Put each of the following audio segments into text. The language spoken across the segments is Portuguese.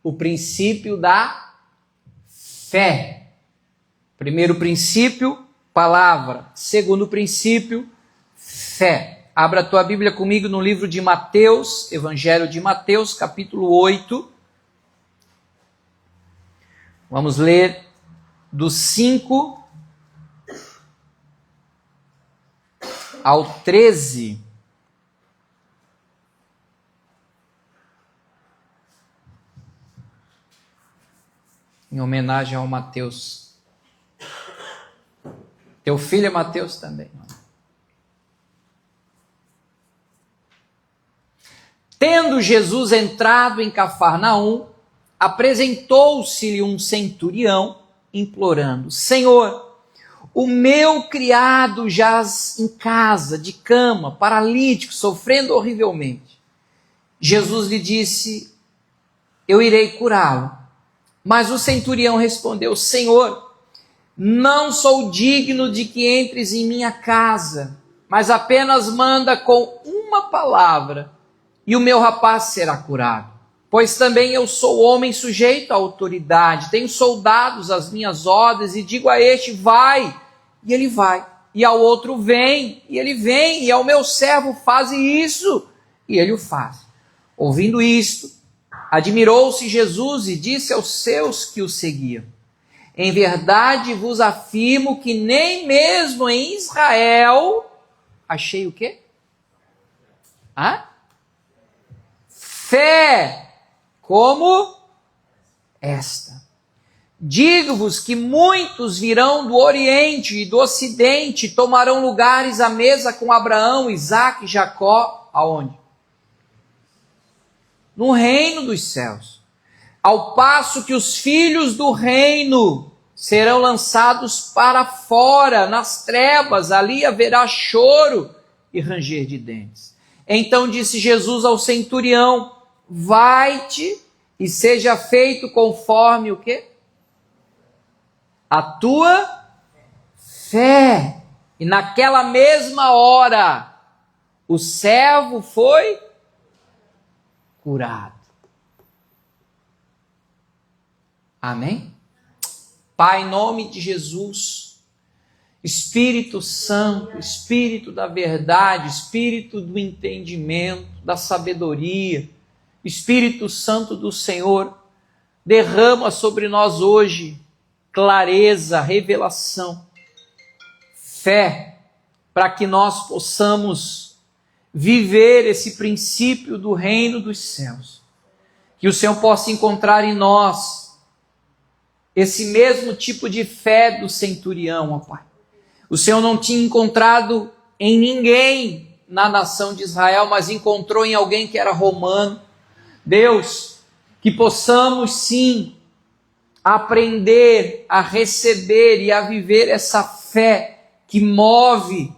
o princípio da fé. Primeiro princípio, palavra. Segundo princípio, fé. Abra a tua Bíblia comigo no livro de Mateus, Evangelho de Mateus, capítulo 8. Vamos ler do 5 ao 13. Em homenagem ao Mateus. Teu filho é Mateus também. Tendo Jesus entrado em Cafarnaum, apresentou-se-lhe um centurião, implorando: Senhor, o meu criado jaz em casa, de cama, paralítico, sofrendo horrivelmente. Jesus lhe disse: eu irei curá-lo. Mas o centurião respondeu: Senhor, não sou digno de que entres em minha casa, mas apenas manda com uma palavra, e o meu rapaz será curado. Pois também eu sou homem sujeito à autoridade, tenho soldados às minhas ordens, e digo a este: vai, e ele vai, e ao outro: vem, e ele vem, e ao meu servo: faze isso, e ele o faz. Ouvindo isto, admirou-se Jesus e disse aos seus que o seguiam: em verdade vos afirmo que nem mesmo em Israel achei o quê? Fé como esta. Digo-vos que muitos virão do Oriente e do Ocidente, tomarão lugares à mesa com Abraão, Isaque e Jacó, aonde? No reino dos céus. Ao passo que os filhos do reino serão lançados para fora, nas trevas, ali haverá choro e ranger de dentes. Então disse Jesus ao centurião: vai-te e seja feito conforme o quê? A tua fé. E naquela mesma hora, o servo foi curado. Amém? Pai, em nome de Jesus, Espírito Santo, Espírito da verdade, Espírito do entendimento, da sabedoria, Espírito Santo do Senhor, derrama sobre nós hoje clareza, revelação, fé, para que nós possamos viver esse princípio do reino dos céus. Que o Senhor possa encontrar em nós esse mesmo tipo de fé do centurião, ó Pai. O Senhor não tinha encontrado em ninguém na nação de Israel, mas encontrou em alguém que era romano. Deus, que possamos sim aprender a receber e a viver essa fé que move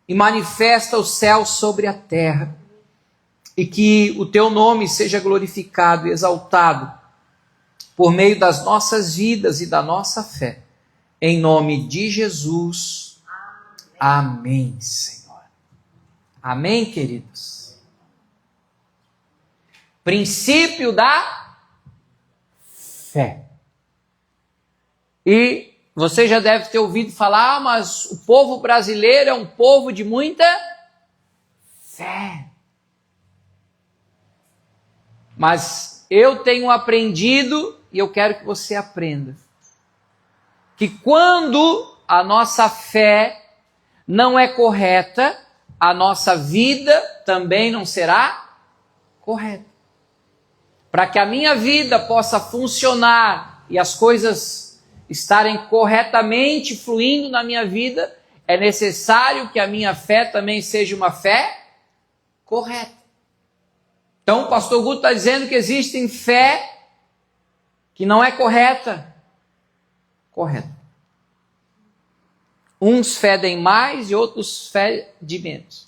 e manifesta o céu sobre a terra, e que o teu nome seja glorificado e exaltado por meio das nossas vidas e da nossa fé, em nome de Jesus. Amém, Senhor. Amém, queridos. Princípio da fé. E você já deve ter ouvido falar: mas o povo brasileiro é um povo de muita fé. Mas eu tenho aprendido, e eu quero que você aprenda, que quando a nossa fé não é correta, a nossa vida também não será correta. Para que a minha vida possa funcionar e as coisas estarem corretamente fluindo na minha vida, é necessário que a minha fé também seja uma fé correta. Então o pastor Guto está dizendo que existe fé que não é correta. Correta. Uns fedem mais e outros fedem menos.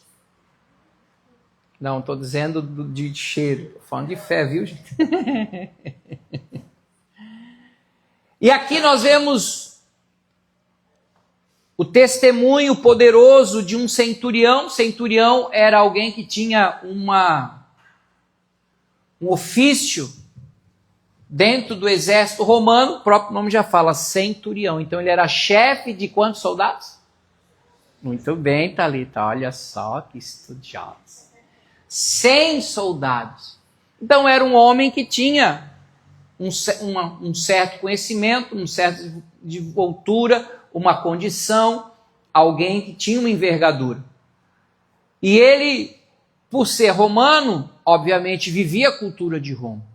Não, estou dizendo de cheiro, estou falando de fé, viu, gente? E aqui nós vemos o testemunho poderoso de um centurião. Centurião era alguém que tinha um ofício dentro do exército romano, o próprio nome já fala, centurião. Então ele era chefe de quantos soldados? Muito bem, Thalita, olha só que estudiosos. 100 soldados. Então era um homem que tinha um certo conhecimento, um certo desenvoltura, uma condição, alguém que tinha uma envergadura. E ele, por ser romano, obviamente vivia a cultura de Roma.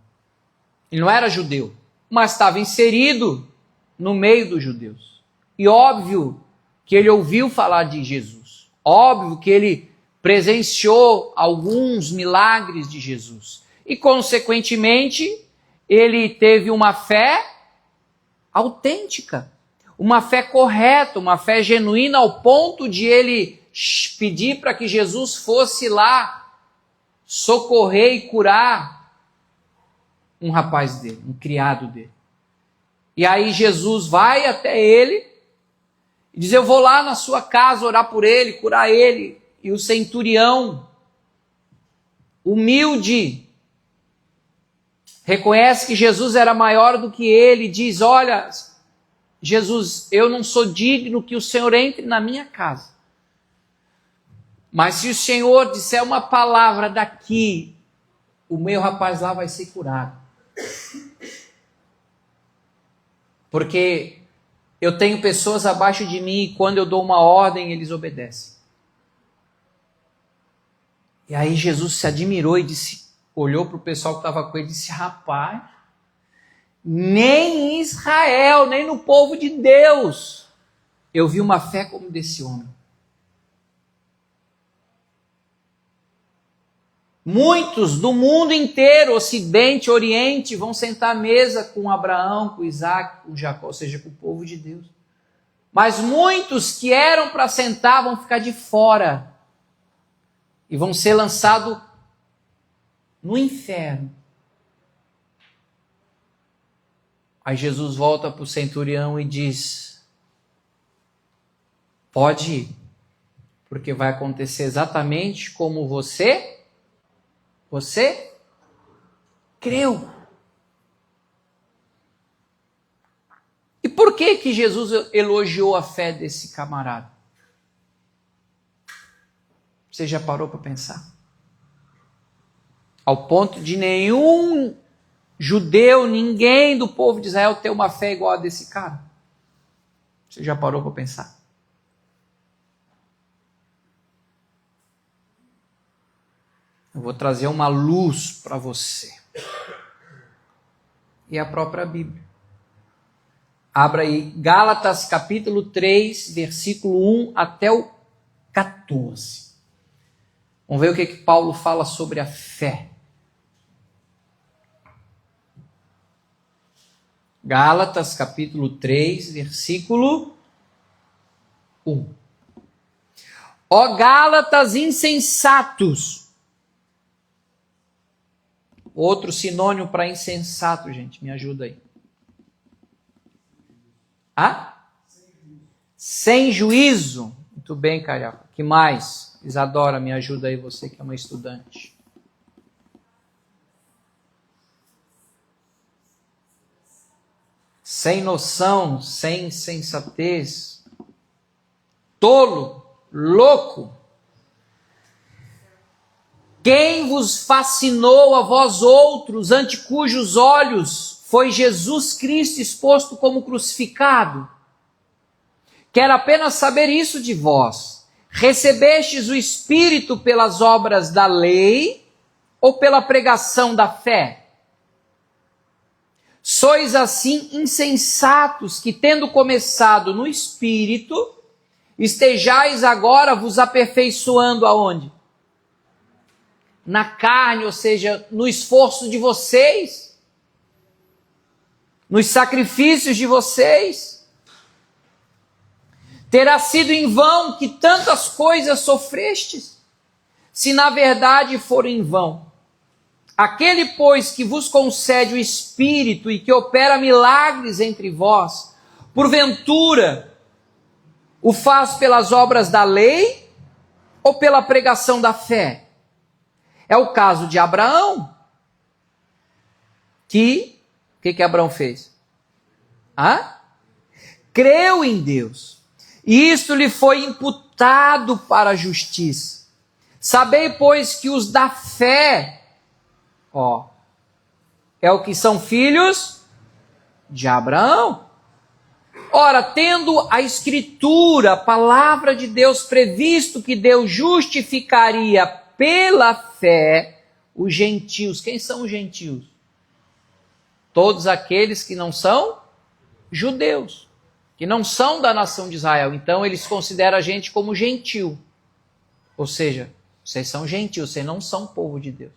Ele não era judeu, mas estava inserido no meio dos judeus. E óbvio que ele ouviu falar de Jesus. Óbvio que ele presenciou alguns milagres de Jesus. E, consequentemente, ele teve uma fé autêntica, uma fé correta, uma fé genuína, ao ponto de ele pedir para que Jesus fosse lá socorrer e curar um rapaz dele, um criado dele. E aí Jesus vai até ele e diz: eu vou lá na sua casa orar por ele, curar ele. E o centurião, humilde, reconhece que Jesus era maior do que ele e diz: olha, Jesus, eu não sou digno que o Senhor entre na minha casa. Mas se o Senhor disser uma palavra daqui, o meu rapaz lá vai ser curado. Porque eu tenho pessoas abaixo de mim e quando eu dou uma ordem, eles obedecem. E aí Jesus se admirou e disse, olhou para o pessoal que estava com ele e disse: rapaz, nem em Israel, nem no povo de Deus, eu vi uma fé como desse homem. Muitos do mundo inteiro, Ocidente, Oriente, vão sentar à mesa com Abraão, com Isaac, com Jacó, ou seja, com o povo de Deus. Mas muitos que eram para sentar vão ficar de fora e vão ser lançados no inferno. Aí Jesus volta para o centurião e diz: pode ir, porque vai acontecer exatamente como você creu. E por que Jesus elogiou a fé desse camarada? Você já parou para pensar? Ao ponto de nenhum judeu, ninguém do povo de Israel ter uma fé igual a desse cara. Você já parou para pensar? Eu vou trazer uma luz para você. E a própria Bíblia. Abra aí Gálatas capítulo 3, versículo 1 até o 14. Vamos ver o que Paulo fala sobre a fé. Gálatas capítulo 3, versículo 1. Ó Gálatas insensatos. Outro sinônimo para insensato, gente, me ajuda aí. Sem juízo. Muito bem, Carioca. Que mais? Isadora, me ajuda aí, você que é uma estudante. Sem noção, sem sensatez. Tolo, louco. Quem vos fascinou a vós outros, ante cujos olhos foi Jesus Cristo exposto como crucificado? Quero apenas saber isso de vós. Recebestes o Espírito pelas obras da lei ou pela pregação da fé? Sois assim insensatos que, tendo começado no Espírito, estejais agora vos aperfeiçoando aonde? Na carne, ou seja, no esforço de vocês, nos sacrifícios de vocês. Terá sido em vão que tantas coisas sofrestes, se na verdade for em vão. Aquele, pois, que vos concede o Espírito e que opera milagres entre vós, porventura, o faz pelas obras da lei ou pela pregação da fé? É o caso de Abraão, que que Abraão fez? Creu em Deus. E isto lhe foi imputado para a justiça. Sabei, pois, que os da fé, é o que são filhos de Abraão. Ora, tendo a Escritura, a palavra de Deus, previsto que Deus justificaria pela fé os gentios. Quem são os gentios? Todos aqueles que não são judeus, que não são da nação de Israel. Então eles consideram a gente como gentil. Ou seja, vocês são gentios, vocês não são povo de Deus.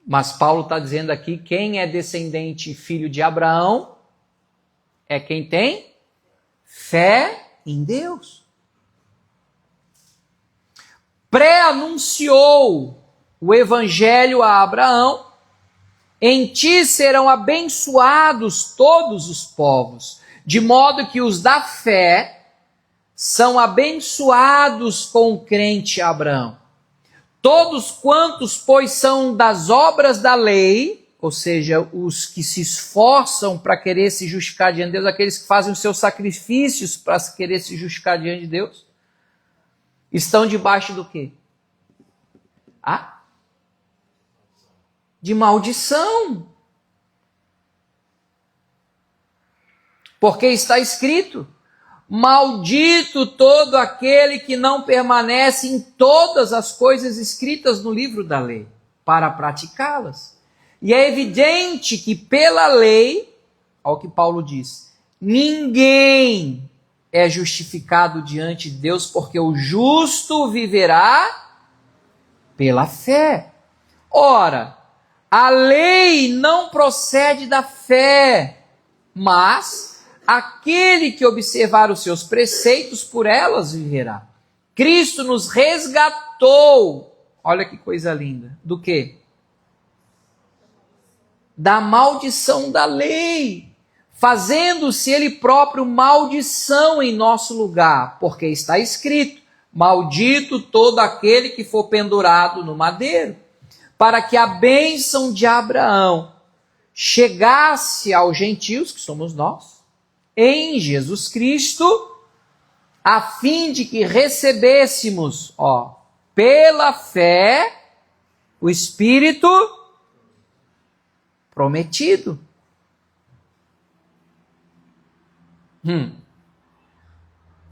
Mas Paulo está dizendo aqui, quem é descendente e filho de Abraão é quem tem fé em Deus. Pré-anunciou o evangelho a Abraão: em ti serão abençoados todos os povos, de modo que os da fé são abençoados com o crente Abraão. Todos quantos, pois, são das obras da lei, ou seja, os que se esforçam para querer se justificar diante de Deus, aqueles que fazem os seus sacrifícios para querer se justificar diante de Deus, estão debaixo do quê? De maldição. Porque está escrito: maldito todo aquele que não permanece em todas as coisas escritas no livro da lei, para praticá-las. E é evidente que pela lei, olha o que Paulo diz, ninguém é justificado diante de Deus, porque o justo viverá pela fé. Ora, a lei não procede da fé, mas aquele que observar os seus preceitos, por elas viverá. Cristo nos resgatou, olha que coisa linda, do quê? Da maldição da lei, fazendo-se ele próprio maldição em nosso lugar, porque está escrito: maldito todo aquele que for pendurado no madeiro, para que a bênção de Abraão chegasse aos gentios, que somos nós, em Jesus Cristo, a fim de que recebêssemos, pela fé, o Espírito prometido.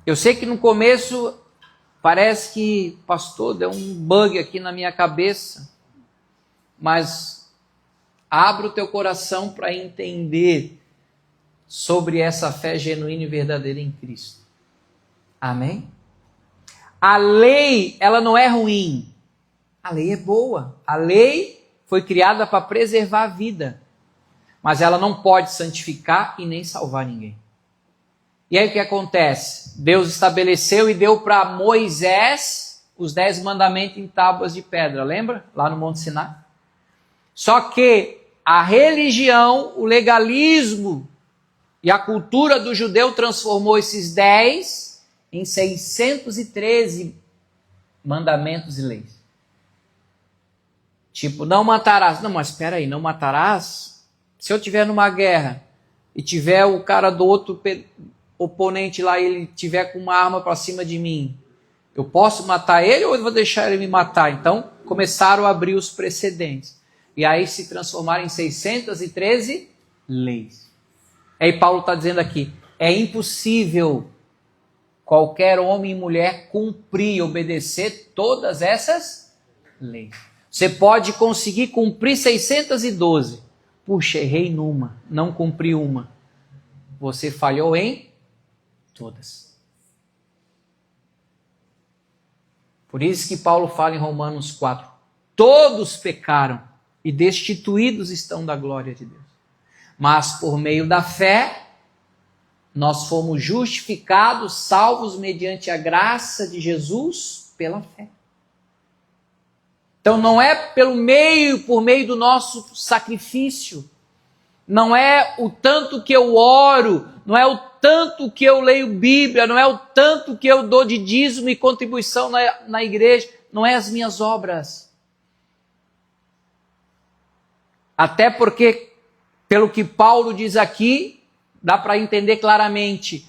Eu sei que no começo parece que, pastor, deu um bug aqui na minha cabeça, mas abra o teu coração para entender sobre essa fé genuína e verdadeira em Cristo. Amém? A lei, ela não é ruim. A lei é boa. A lei foi criada para preservar a vida. Mas ela não pode santificar e nem salvar ninguém. E aí o que acontece? Deus estabeleceu e deu para Moisés os 10 mandamentos em tábuas de pedra. Lembra? Lá no Monte Sinai. Só que a religião, o legalismo e a cultura do judeu transformou esses 10 em 613 mandamentos e leis. Tipo, não matarás. Não, mas espera aí, não matarás? Se eu estiver numa guerra e tiver o cara do outro oponente lá e ele tiver com uma arma para cima de mim, eu posso matar ele ou eu vou deixar ele me matar? Então, começaram a abrir os precedentes. E aí se transformaram em 613 leis. Aí Paulo está dizendo aqui, é impossível qualquer homem e mulher cumprir e obedecer todas essas leis. Você pode conseguir cumprir 612. Puxa, errei numa, não cumpri uma. Você falhou em todas. Por isso que Paulo fala em Romanos 4, todos pecaram e destituídos estão da glória de Deus. Mas por meio da fé, nós fomos justificados, salvos mediante a graça de Jesus pela fé. Então não é por meio do nosso sacrifício, não é o tanto que eu oro, não é o tanto que eu leio Bíblia, não é o tanto que eu dou de dízimo e contribuição na igreja, não é as minhas obras. Até porque, pelo que Paulo diz aqui, dá para entender claramente.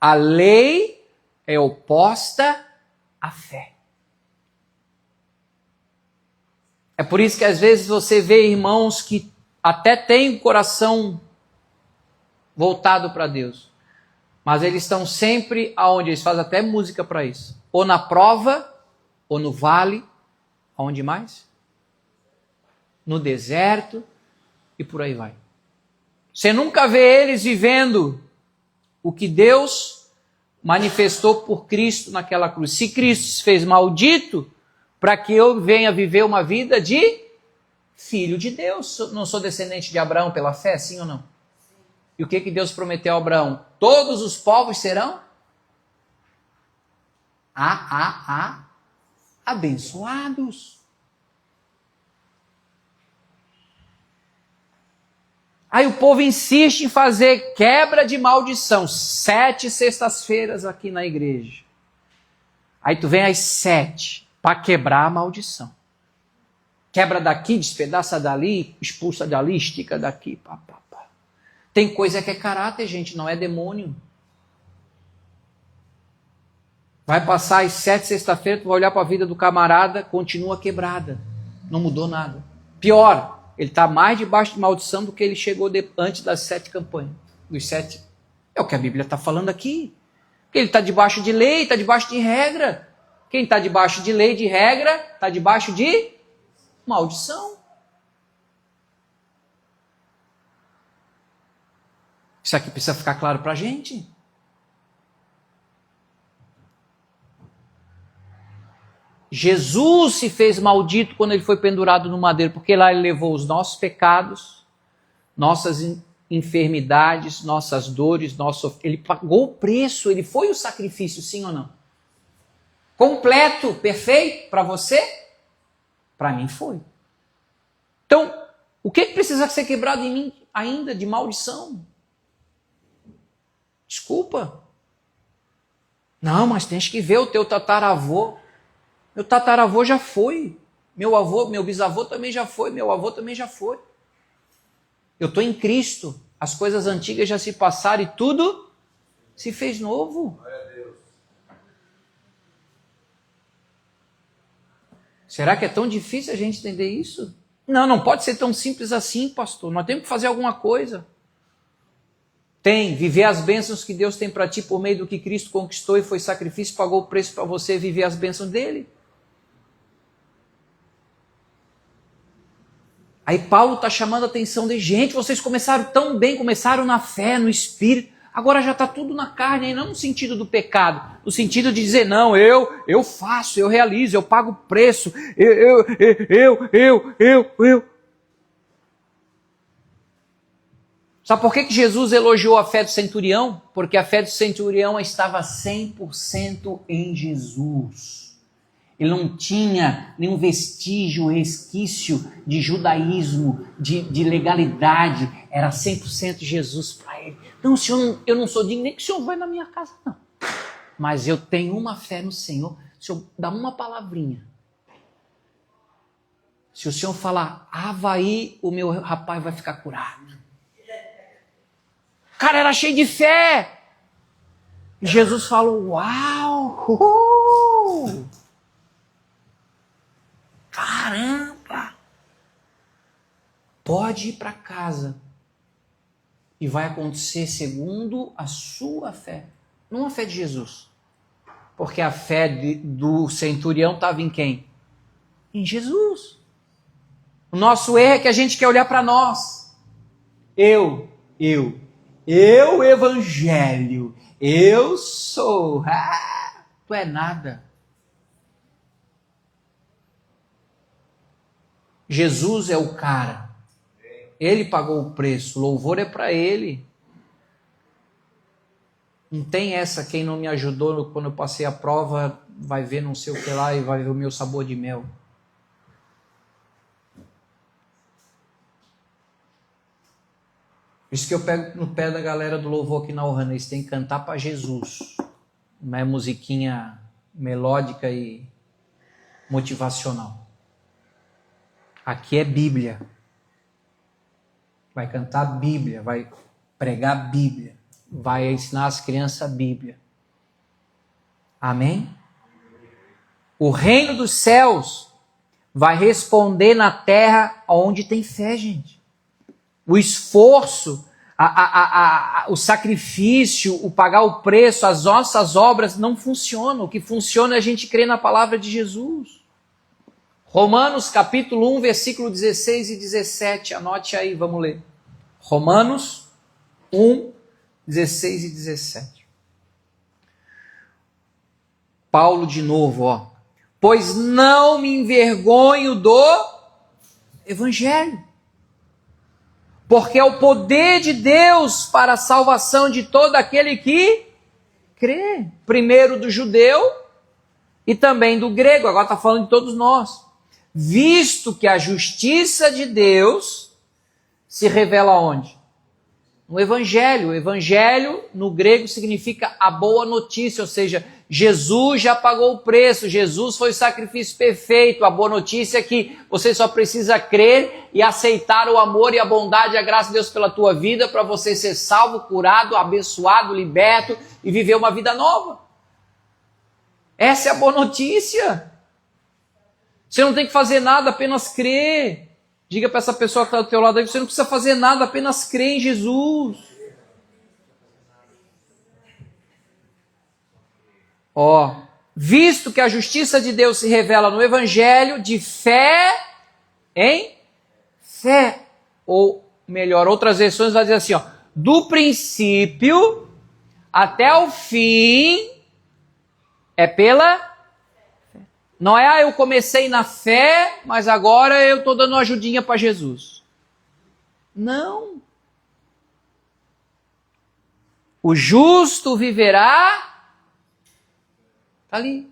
A lei é oposta à fé. É por isso que às vezes você vê irmãos que até têm o coração voltado para Deus, mas eles estão sempre aonde? Eles fazem até música para isso. Ou na prova, ou no vale, aonde mais? No deserto e por aí vai. Você nunca vê eles vivendo o que Deus manifestou por Cristo naquela cruz. Se Cristo se fez maldito para que eu venha viver uma vida de filho de Deus. Não sou descendente de Abraão pela fé, sim ou não? E o que Deus prometeu a Abraão? Todos os povos serão abençoados. Aí o povo insiste em fazer quebra de maldição. 7 sextas-feiras aqui na igreja. Aí tu vem às 7 para quebrar a maldição. Quebra daqui, despedaça dali, expulsa dali, estica daqui. Pá, pá, pá. Tem coisa que é caráter, gente, não é demônio. Vai passar às 7 sexta-feira, tu vai olhar para a vida do camarada, continua quebrada. Não mudou nada. Pior, ele está mais debaixo de maldição do que ele chegou antes das 7 campanhas. Dos 7. É o que a Bíblia está falando aqui. Ele está debaixo de lei, está debaixo de regra. Quem está debaixo de lei, de regra, está debaixo de maldição. Isso aqui precisa ficar claro para a gente. Jesus se fez maldito quando ele foi pendurado no madeiro, porque lá ele levou os nossos pecados, nossas enfermidades, nossas dores, ele pagou o preço, ele foi o sacrifício, sim ou não? Completo, perfeito para você? Para mim foi. Então, o que precisa ser quebrado em mim ainda de maldição? Desculpa. Não, mas tens que ver o teu tataravô. Meu tataravô já foi. Meu bisavô também já foi. Meu avô também já foi. Eu estou em Cristo. As coisas antigas já se passaram e tudo se fez novo. Glória a Deus. Será que é tão difícil a gente entender isso? Não, não pode ser tão simples assim, pastor. Nós temos que fazer alguma coisa. Tem, viver as bênçãos que Deus tem para ti por meio do que Cristo conquistou e foi sacrifício, pagou o preço para você viver as bênçãos dele. Aí Paulo está chamando a atenção de gente, vocês começaram tão bem, começaram na fé, no Espírito, agora já está tudo na carne, aí não no sentido do pecado, no sentido de dizer, não, eu faço, eu realizo, eu pago o preço, eu. Sabe por que Jesus elogiou a fé do centurião? Porque a fé do centurião estava 100% em Jesus. Ele não tinha nenhum vestígio, resquício de judaísmo, de legalidade. Era 100% Jesus para ele. Não, senhor, eu não sou digno nem que o senhor vai na minha casa, não. Mas eu tenho uma fé no Senhor. O senhor dá uma palavrinha. Se o senhor falar, Avaí, o meu rapaz vai ficar curado. O cara era cheio de fé. E Jesus falou, uau! Caramba! Pode ir para casa e vai acontecer segundo a sua fé, não a fé de Jesus. Porque a fé do centurião estava em quem? Em Jesus. O nosso erro é que a gente quer olhar para nós. Eu, evangelho, eu sou. Tu é nada. Jesus é o cara. Ele pagou o preço. O louvor é para ele. Não tem essa, quem não me ajudou quando eu passei a prova, vai ver não sei o que lá e vai ver o meu sabor de mel. Isso que eu pego no pé da galera do louvor aqui na Ohana. Eles têm que cantar para Jesus. Não é musiquinha melódica e motivacional. Aqui é Bíblia. vai cantar Bíblia, vai pregar Bíblia, vai ensinar as crianças a Bíblia. Amém? O reino dos céus vai responder na terra onde tem fé, gente. O esforço, o sacrifício, o pagar o preço, as nossas obras não funcionam. O que funciona é a gente crer na palavra de Jesus. Romanos capítulo 1, versículo 16 e 17. Anote aí, vamos ler. Romanos 1, 16 e 17. Paulo de novo, ó. Pois não me envergonho do Evangelho, porque é o poder de Deus para a salvação de todo aquele que crê. Primeiro do judeu e também do grego, agora está falando de todos nós. Visto que a justiça de Deus se revela onde? No Evangelho. O Evangelho, no grego, significa a boa notícia, ou seja, Jesus já pagou o preço, Jesus foi o sacrifício perfeito. A boa notícia é que você só precisa crer e aceitar o amor e a bondade e a graça de Deus pela tua vida para você ser salvo, curado, abençoado, liberto e viver uma vida nova. Essa é a boa notícia. Você não tem que fazer nada, apenas crer. Diga para essa pessoa que está do teu lado aí, você não precisa fazer nada, apenas crer em Jesus. Ó, visto que a justiça de Deus se revela no Evangelho, de fé em fé. Ou melhor, outras versões vai dizer assim, ó, do princípio até o fim é pela... Não é, eu comecei na fé, mas agora eu estou dando uma ajudinha para Jesus. Não. O justo viverá... Está ali.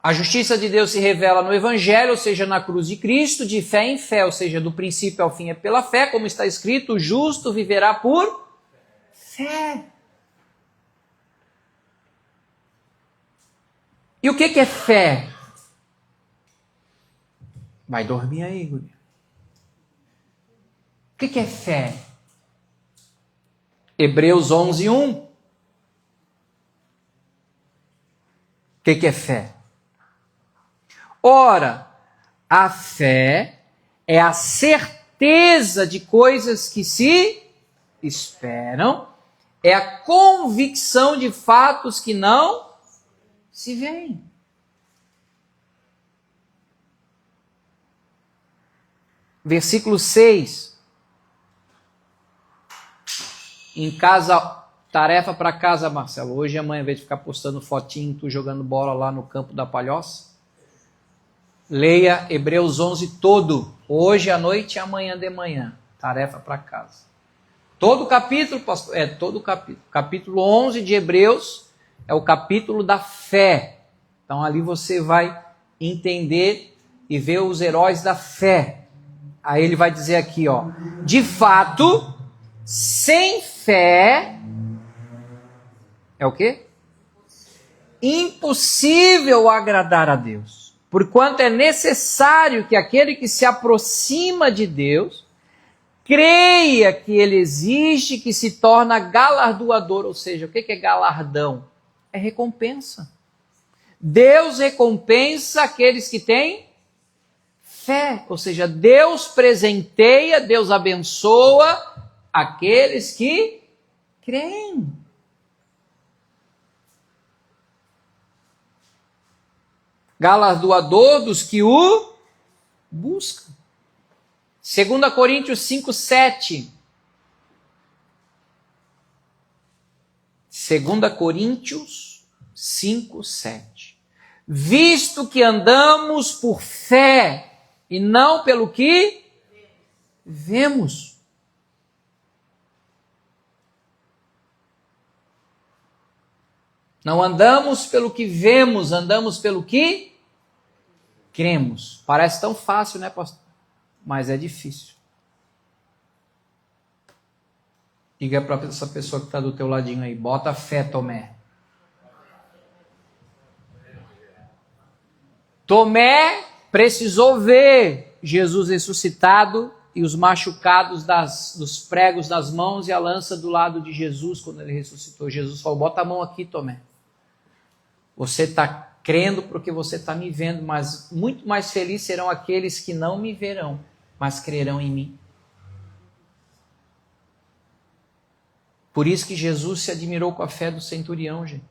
A justiça de Deus se revela no Evangelho, ou seja, na cruz de Cristo, de fé em fé, ou seja, do princípio ao fim é pela fé, como está escrito, o justo viverá por fé. E o que é fé? Vai dormir aí, Guri. O que é fé? Hebreus 11, 1. O que é fé? Ora, a fé é a certeza de coisas que se esperam, é a convicção de fatos que não se veem. Versículo 6. Em casa, tarefa para casa, Marcelo. Hoje e amanhã, ao invés de ficar postando fotinho, tu jogando bola lá no campo da Palhoça, leia Hebreus 11 todo. Hoje à noite e amanhã de manhã. Tarefa para casa. Todo o capítulo, pastor, todo o capítulo. Capítulo 11 de Hebreus é o capítulo da fé. Então ali você vai entender e ver os heróis da fé. Aí ele vai dizer aqui, ó, de fato, sem fé é o quê? Impossível agradar a Deus. Porquanto é necessário que aquele que se aproxima de Deus creia que ele existe, que se torna galardoador. Ou seja, o que é galardão? É recompensa. Deus recompensa aqueles que têm fé. Ou seja, Deus presenteia, Deus abençoa aqueles que creem. Galardoador dos que o buscam. 2 Coríntios 5, 7. 2 Coríntios 5, 7. Visto que andamos por fé e não pelo que vemos. Não andamos pelo que vemos, andamos pelo que cremos. Parece tão fácil, né, pastor? Mas é difícil. Diga para essa pessoa que está do teu ladinho aí, bota fé, Tomé. Tomé precisou ver Jesus ressuscitado e os machucados dos pregos das mãos e a lança do lado de Jesus quando ele ressuscitou. Jesus falou, bota a mão aqui, Tomé. Você está crendo porque você está me vendo, mas muito mais felizes serão aqueles que não me verão, mas crerão em mim. Por isso que Jesus se admirou com a fé do centurião, gente.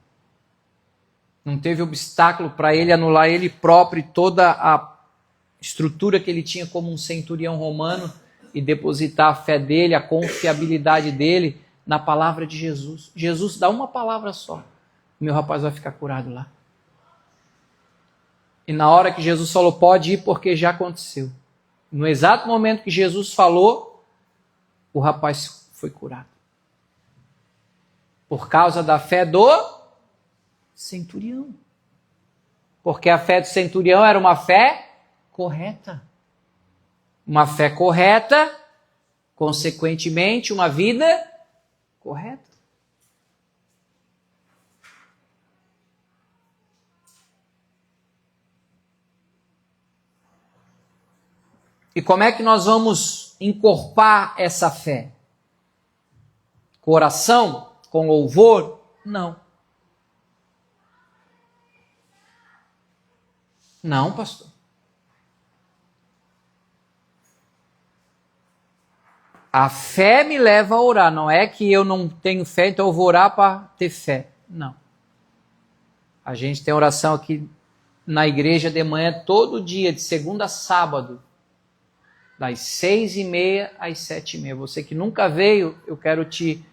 Não teve obstáculo para ele anular ele próprio e toda a estrutura que ele tinha como um centurião romano e depositar a fé dele, a confiabilidade dele na palavra de Jesus. Jesus dá uma palavra só, o meu rapaz vai ficar curado lá. E na hora que Jesus falou, pode ir porque já aconteceu. No exato momento que Jesus falou, o rapaz foi curado. Por causa da fé do centurião. Porque a fé do centurião era uma fé correta. Uma fé correta, consequentemente, uma vida correta. E como é que nós vamos encorpar essa fé? Coração? Com louvor? Não. Não, pastor. A fé me leva a orar. Não é que eu não tenho fé, então eu vou orar para ter fé. Não. A gente tem oração aqui na igreja de manhã, todo dia, de segunda a sábado, das 6h30 às 7h30. Você que nunca veio, eu quero te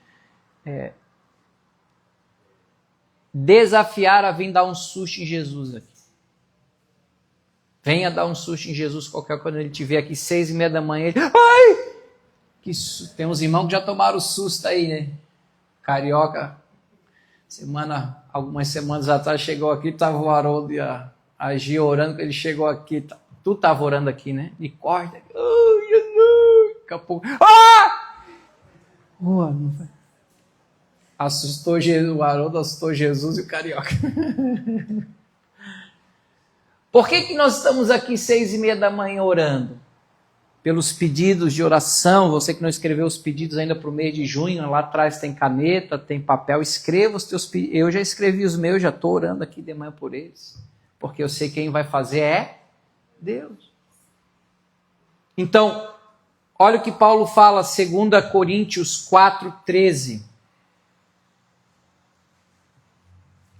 desafiar a vir dar um susto em Jesus aqui. Venha dar um susto em Jesus qualquer quando ele estiver aqui 6h30 da manhã. Ele, ai! Tem uns irmãos que já tomaram susto aí, né? Carioca, algumas semanas atrás chegou aqui, estava o Haroldo e a Gia orando, que ele chegou aqui. Tu estava orando aqui, né? De corda. Oh, Jesus! Daqui a pouco. Ah! Oh, não foi. Assustou Jesus, o Haroldo assustou Jesus e o Carioca. Por que nós estamos aqui 6h30 da manhã orando? Pelos pedidos de oração, você que não escreveu os pedidos ainda para o mês de junho, lá atrás tem caneta, tem papel, escreva os teus pedidos. Eu já escrevi os meus, já estou orando aqui de manhã por eles. Porque eu sei quem vai fazer é Deus. Então, olha o que Paulo fala, 2 Coríntios 4:13.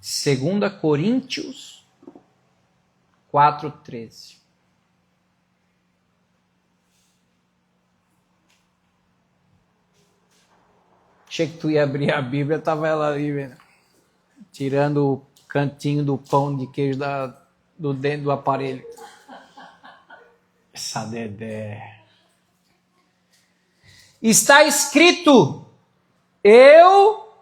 2 Coríntios 4:13. Achei que tu ia abrir a Bíblia, estava ela ali, vendo? Tirando o cantinho do pão de queijo do dentro do aparelho. Essa Dedé. Está escrito, eu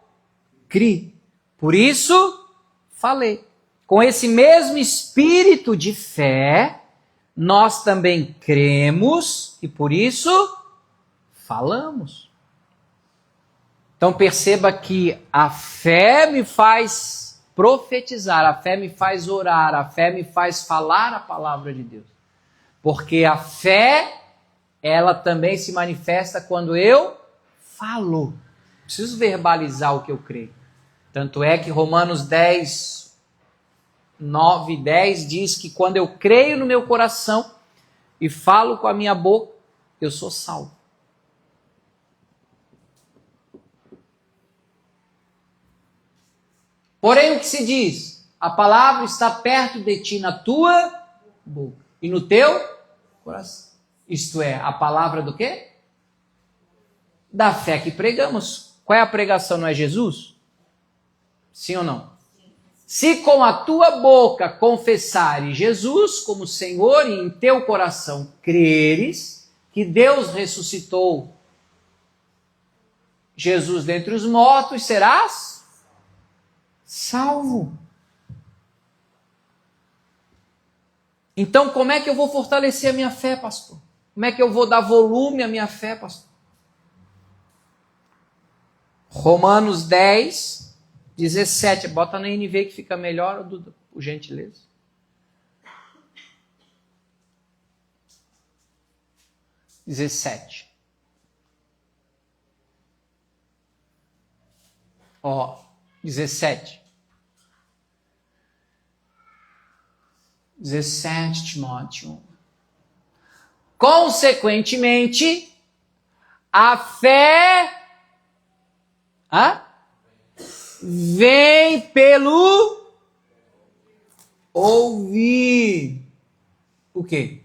criei, por isso falei. Com esse mesmo espírito de fé, nós também cremos e por isso falamos. Então perceba que a fé me faz profetizar, a fé me faz orar, a fé me faz falar a palavra de Deus. Porque a fé, ela também se manifesta quando eu falo. Preciso verbalizar o que eu creio. Tanto é que Romanos 9:10 diz que quando eu creio no meu coração e falo com a minha boca, eu sou salvo. Porém, o que se diz? A palavra está perto de ti na tua boca e no teu coração. Isto é, a palavra do quê? Da fé que pregamos. Qual é a pregação? Não é Jesus? Sim ou não? Se com a tua boca confessares Jesus como Senhor e em teu coração creres que Deus ressuscitou Jesus dentre os mortos, serás salvo. Então, como é que eu vou fortalecer a minha fé, pastor? Como é que eu vou dar volume à minha fé, pastor? Romanos 10:17. Bota na NV que fica melhor, Duda, por gentileza. 17. Ó, 17. 17, Timóteo. Consequentemente, a fé vem pelo ouvir. O quê?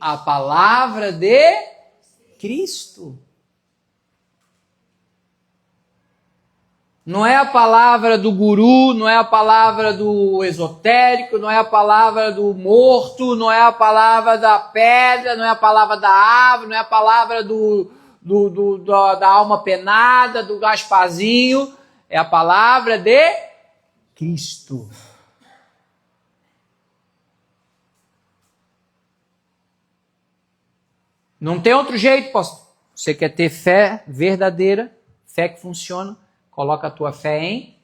A palavra de Cristo. Não é a palavra do guru, não é a palavra do esotérico, não é a palavra do morto, não é a palavra da pedra, não é a palavra da árvore, não é a palavra da alma penada, do Gasparzinho. É a palavra de Cristo. Não tem outro jeito, pastor. Você quer ter fé verdadeira, fé que funciona, coloca a tua fé em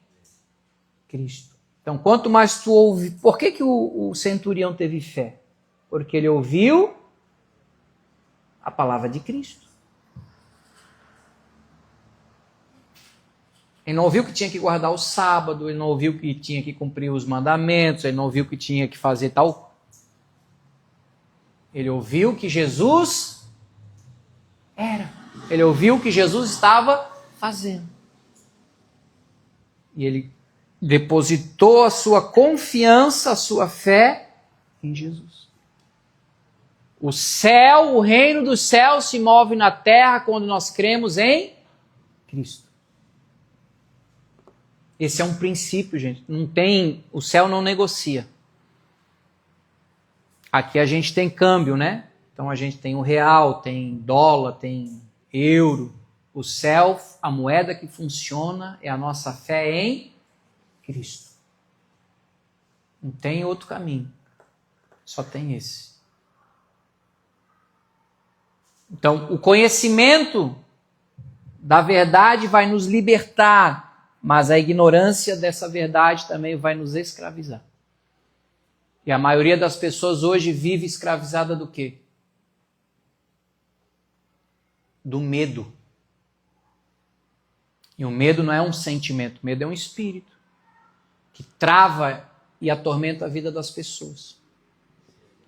Cristo. Então, quanto mais tu ouve... Por que o centurião teve fé? Porque ele ouviu a palavra de Cristo. Ele não ouviu que tinha que guardar o sábado, ele não ouviu que tinha que cumprir os mandamentos, ele não ouviu que tinha que fazer tal. Ele ouviu que Jesus era. Ele ouviu que Jesus estava fazendo. E ele depositou a sua confiança, a sua fé em Jesus. O céu, o reino dos céus se move na terra quando nós cremos em Cristo. Esse é um princípio, gente. Não tem, o céu não negocia. Aqui a gente tem câmbio, né? Então a gente tem o real, tem dólar, tem euro. O céu, a moeda que funciona é a nossa fé em Cristo. Não tem outro caminho. Só tem esse. Então, o conhecimento da verdade vai nos libertar, mas a ignorância dessa verdade também vai nos escravizar. E a maioria das pessoas hoje vive escravizada do quê? Do medo. E o medo não é um sentimento, o medo é um espírito que trava e atormenta a vida das pessoas.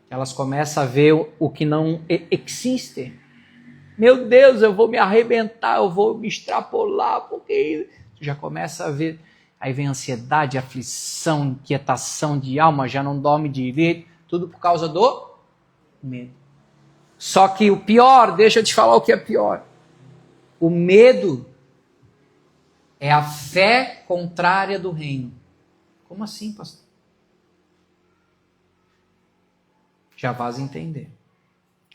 Elas começam a ver o que não existe. Meu Deus, eu vou me arrebentar, eu vou me extrapolar, porque já começa a ver. Aí vem ansiedade, aflição, inquietação de alma, já não dorme direito, tudo por causa do medo. Só que o pior, deixa eu te falar o que é pior. O medo é a fé contrária do reino. Como assim, pastor? Já vais entender.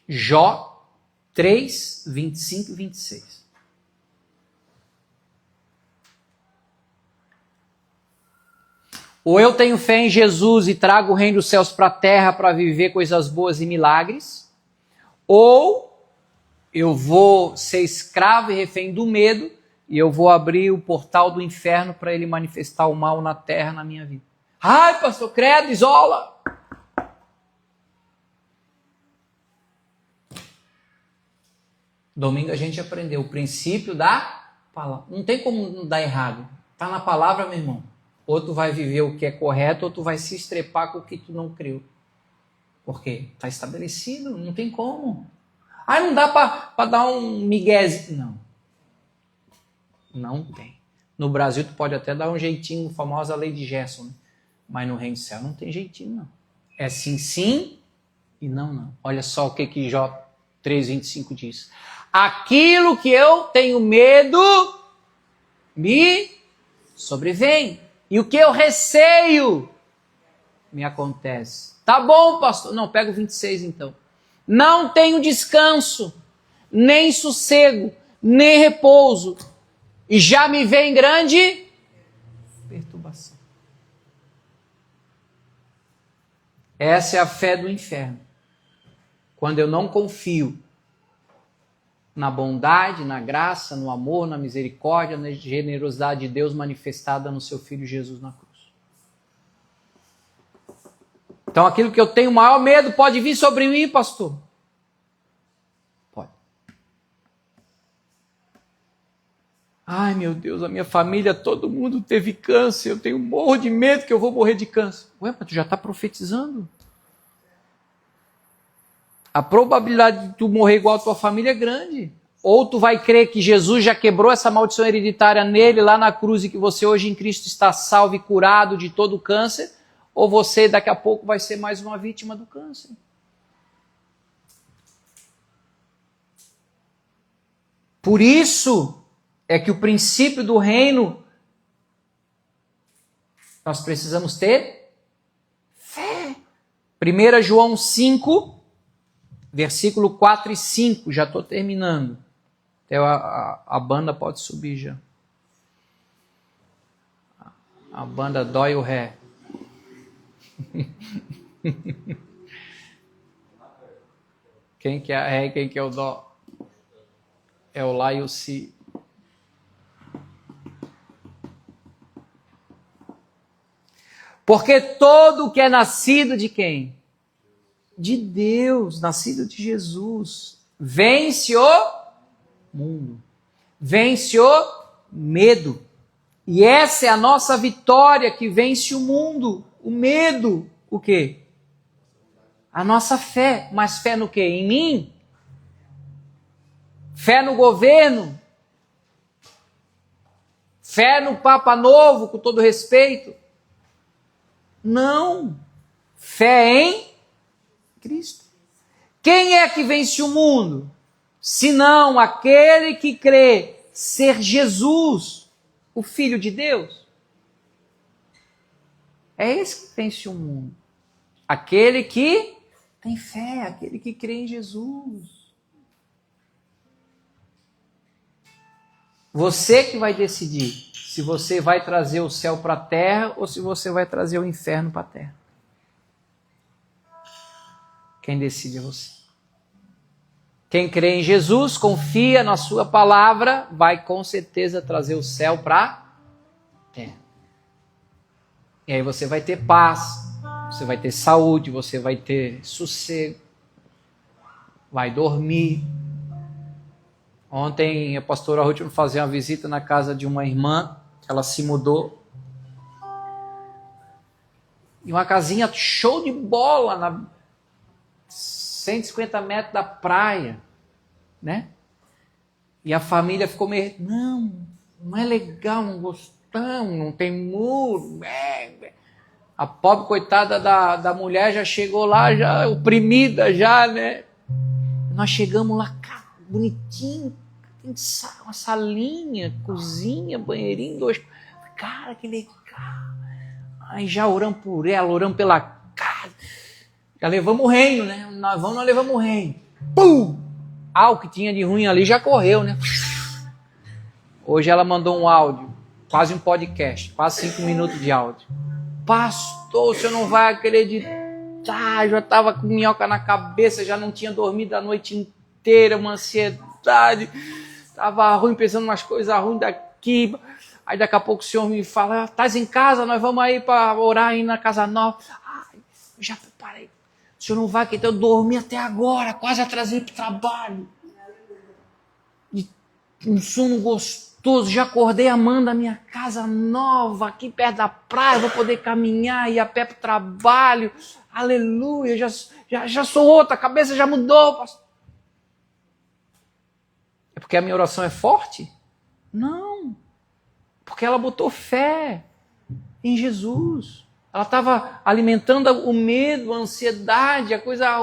Jó 3, 25 e 26. Ou eu tenho fé em Jesus e trago o reino dos céus para a terra para viver coisas boas e milagres, ou eu vou ser escravo e refém do medo e eu vou abrir o portal do inferno para ele manifestar o mal na terra, na minha vida. Ai, pastor, credo, isola! Domingo a gente aprendeu o princípio da palavra. Não tem como não dar errado. Está na palavra, meu irmão. Ou tu vai viver o que é correto, ou tu vai se estrepar com o que tu não creu. Por quê? Está estabelecido, não tem como. Ah, não dá para dar um miguezinho. Não. Não tem. No Brasil tu pode até dar um jeitinho, a famosa lei de Gerson, né? Mas no reino do céu não tem jeitinho, não. É sim, sim e não, não. Olha só o que Jó 3,25 diz. Aquilo que eu tenho medo me sobrevém. E o que eu receio me acontece. Tá bom, pastor. Não, pega o 26 então. Não tenho descanso, nem sossego, nem repouso. E já me vem grande perturbação. Essa é a fé do inferno. Quando eu não confio na bondade, na graça, no amor, na misericórdia, na generosidade de Deus manifestada no seu Filho Jesus na cruz. Então aquilo que eu tenho maior medo pode vir sobre mim, pastor? Pode. Ai, meu Deus, a minha família, todo mundo teve câncer, eu tenho morro de medo que eu vou morrer de câncer. Ué, mas tu já está profetizando. A probabilidade de tu morrer igual a tua família é grande. Ou tu vai crer que Jesus já quebrou essa maldição hereditária nele, lá na cruz, e que você hoje em Cristo está salvo e curado de todo o câncer, ou você daqui a pouco vai ser mais uma vítima do câncer. Por isso é que o princípio do reino, nós precisamos ter fé. 1 João 5, versículo 4 e 5, já estou terminando. Até a banda pode subir já. A banda dói o ré. Quem que é a ré e quem que é o dó? É o lá e o si. Porque todo que é nascido de quem? De Deus, nascido de Jesus, vence o mundo, vence o medo. E essa é a nossa vitória que vence o mundo, o medo. O quê? A nossa fé. Mas fé no quê? Em mim? Fé no governo? Fé no Papa Novo, com todo respeito? Não. Fé em Cristo. Quem é que vence o mundo? Senão aquele que crê ser Jesus, o Filho de Deus. É esse que vence o mundo. Aquele que tem fé, aquele que crê em Jesus. Você que vai decidir se você vai trazer o céu para a terra ou se você vai trazer o inferno para a terra. Quem decide é você. Quem crê em Jesus, confia na sua palavra, vai com certeza trazer o céu para a terra. E aí você vai ter paz, você vai ter saúde, você vai ter sossego, vai dormir. Ontem a pastora Ruth foi fazer uma visita na casa de uma irmã, ela se mudou. E uma casinha show de bola, na 150 metros da praia, né? E a família ficou meio, não é legal, não gostamos, não tem muro. A pobre coitada da mulher já chegou lá, já oprimida já, né? Nós chegamos lá, cara, bonitinho, tem uma salinha, cozinha, banheirinho, cara, que legal. Aí já oramos por ela, oramos pela casa. Já levamos o reino, né? Nós levamos o reino. Pum! O que tinha de ruim ali já correu, né? Hoje ela mandou um áudio, quase um podcast, quase 5 minutos de áudio. Pastor, você não vai acreditar, já estava com minhoca na cabeça, já não tinha dormido a noite inteira, uma ansiedade, estava ruim, pensando umas coisas ruins daqui. Aí daqui a pouco o senhor me fala, estás em casa, nós vamos aí para orar aí na casa nova. Eu já preparei. O senhor não vai, que eu dormi até agora, quase atrasei para o trabalho. E um sono gostoso, já acordei amando a minha casa nova, aqui perto da praia, vou poder caminhar, ir a pé para o trabalho. Aleluia, já sou outra, a cabeça já mudou. Pastor. É porque a minha oração é forte? Não. Porque ela botou fé em Jesus. Ela estava alimentando o medo, a ansiedade, a coisa...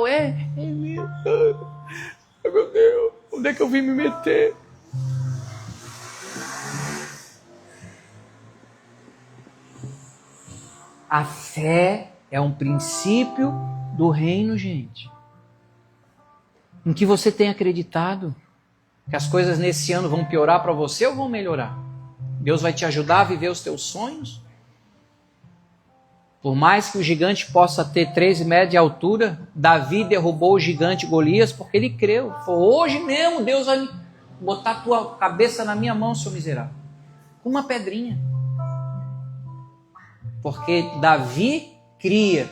Meu Deus, onde é que eu vim me meter? A fé é um princípio do reino, gente. Em que você tem acreditado que as coisas nesse ano vão piorar para você ou vão melhorar? Deus vai te ajudar a viver os teus sonhos? Por mais que o gigante possa ter 3 metros de altura, Davi derrubou o gigante Golias porque ele creu. Falou, hoje mesmo Deus vai botar a tua cabeça na minha mão, seu miserável. Com uma pedrinha. Porque Davi cria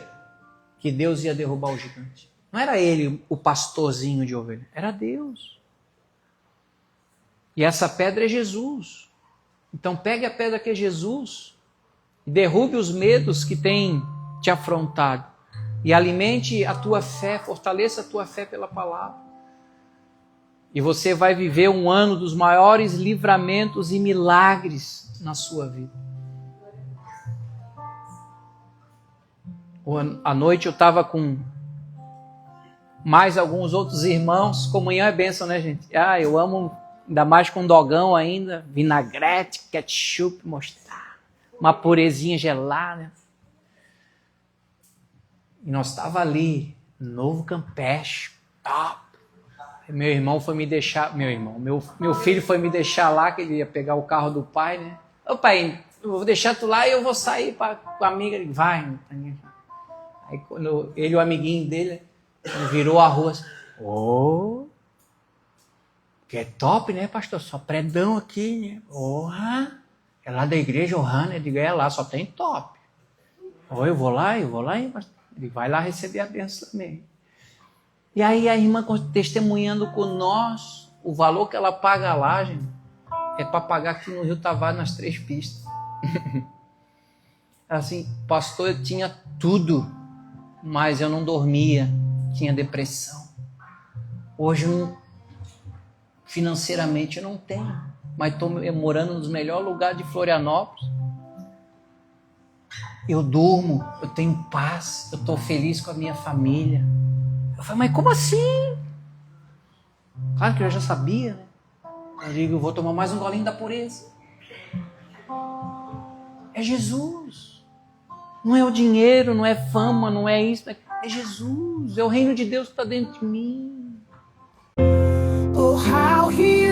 que Deus ia derrubar o gigante. Não era ele o pastorzinho de ovelha, era Deus. E essa pedra é Jesus. Então pegue a pedra que é Jesus e derrube os medos que têm te afrontado. E alimente a tua fé, fortaleça a tua fé pela palavra. E você vai viver um ano dos maiores livramentos e milagres na sua vida. À noite eu estava com mais alguns outros irmãos. Comunhão é bênção, né, gente? Eu amo, ainda mais com dogão ainda, vinagrete, ketchup, mostarda, uma purezinha gelada. E nós estava ali, Novo Campeche, top. Meu irmão foi me deixar, meu filho foi me deixar lá, que ele ia pegar o carro do pai, né? Ô pai, eu vou deixar tu lá e eu vou sair com a amiga. Ele vai. Aí quando ele e o amiguinho dele virou a rua assim, que é top, né, pastor? Só predão aqui, né? É lá da igreja, né? Eu digo, é lá, só tem top. Eu vou lá, hein, pastor? Ele vai lá receber a bênção também. E aí a irmã testemunhando com nós, o valor que ela paga lá, gente, é para pagar aqui no Rio Tavares nas 3 pistas. Assim, pastor, eu tinha tudo, mas eu não dormia, tinha depressão. Hoje, financeiramente, eu não tenho, mas estou morando nos melhores lugares de Florianópolis. Eu durmo, eu tenho paz, eu estou feliz com a minha família. Eu falei, mas como assim? Claro que eu já sabia, né? Eu digo, eu vou tomar mais um golinho da pureza. É Jesus. Não é o dinheiro, não é fama, não é isso. É Jesus, é o reino de Deus que está dentro de mim. Oh, how he